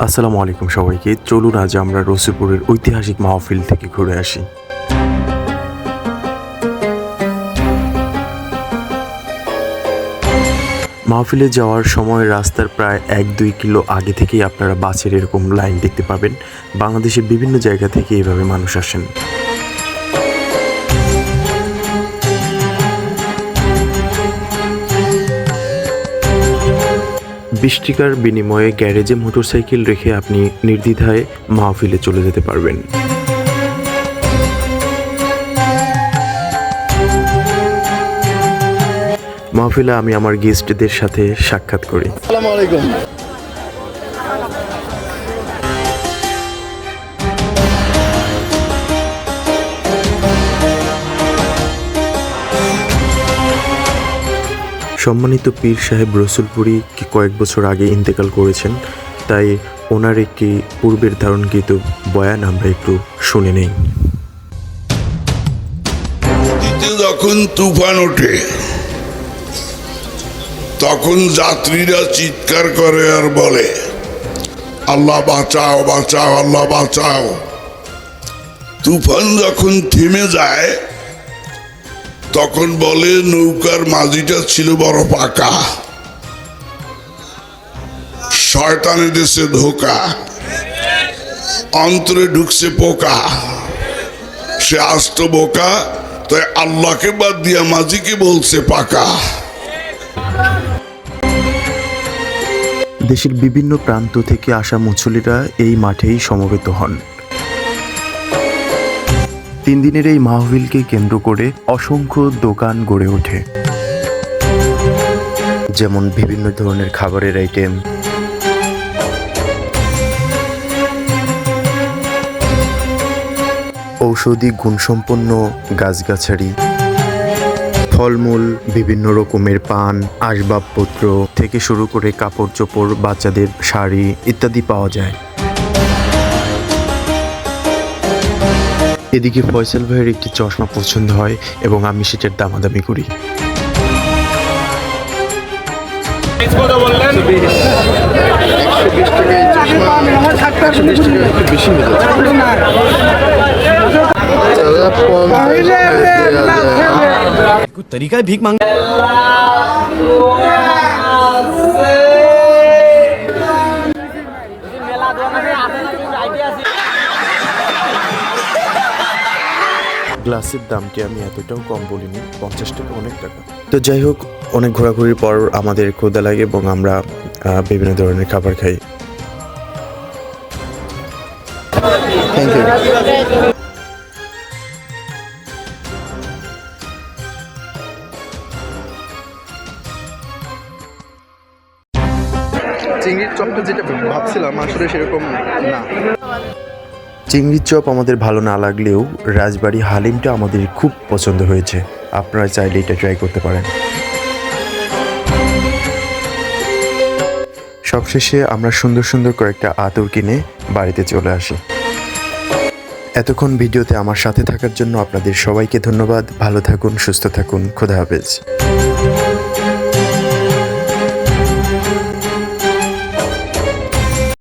আসসালামু আলাইকুম সবাইকে। চলুন আজ আমরা রসুলপুরের ঐতিহাসিক মাহফিল থেকে ঘুরে আসি। মাহফিলে যাওয়ার সময় রাস্তার প্রায় 1-2 কিলো আগে থেকেই আপনারা বাসের এরকম লাইন দেখতে পাবেন। বাংলাদেশের বিভিন্ন জায়গা থেকে এভাবে মানুষ আসেন। বৃষ্টিকার বিনিময়ে গ্যারেজে মোটরসাইকেল রেখে আপনি নির্দ্বিধায় মাহফিলে চলে যেতে পারবেন। মাহফিলে আমি আমার গেস্টদের সাথে সাক্ষাৎ করি। আসসালামু আলাইকুম। সম্মানিত পীর সাহেব রসুলপুরি কয়েক বছর আগে ইন্তেকাল করেছেন, তাই ওনার একটি পূর্বের ধারণকৃত বয়ান আমরা একটু শুনে নেই। যখন তুফান ওঠে তখন যাত্রীরা চিৎকার করে আর বলে, আল্লাহ বাঁচাও বাঁচাও, আল্লাহ বাঁচাও। তুফান যখন থেমে যায় তখন বলে নৌকার মাঝিটা ছিল বড় পাকা, শয়তানে দেশে ধোকা, অন্তরে ঢুকছে পোকা, সে আস্ত বোকা, তাই আল্লাহকে বাদ দিয়া মাঝিকে বলছে পাকা। দেশের বিভিন্ন প্রান্ত থেকে আসা মুসল্লিরা এই মাঠেই সমবেত হন। 3 দিনের এই মাহফিলকে কেন্দ্র করে অসংখ্য দোকান গড়ে ওঠে, যেমন বিভিন্ন ধরনের খাবারের আইটেম, ঔষধি গুণসম্পন্ন গাছগাছালি, ফলমূল, বিভিন্ন রকমের পান, আসবাবপত্র থেকে শুরু করে কাপড় চোপড়, বাচ্চাদের শাড়ি ইত্যাদি পাওয়া যায়। এদিকে ফয়সাল ভাইয়ের একটি চশমা পছন্দ হয় এবং আমি সেটার দামাদামি করি। तरीका है भीख मांग। গ্লাসের দামটি আমি এতটাও কম বলিনি, 50 টাকা অনেক টাকা। তো যাই হোক, অনেক ঘোরাঘুরির পর আমাদের ক্ষুধা লাগে এবং আমরা বিভিন্ন ধরনের খাবার খাই। Thank you. চিংড়ির চপটা যেটা ভাবছিলাম আসলে সেরকম না। চিংড়ির চপ আমাদের ভালো না লাগলেও রাজবাড়ি হালিমটা আমাদের খুব পছন্দ হয়েছে। আপনারা চাইলে এটা ট্রাই করতে পারেন। সবশেষে আমরা সুন্দর সুন্দর কয়েকটা আতর কিনে বাড়িতে চলে আসি। এতক্ষণ ভিডিওতে আমার সাথে থাকার জন্য আপনাদের সবাইকে ধন্যবাদ। ভালো থাকুন, সুস্থ থাকুন, খোদা হাফেজ।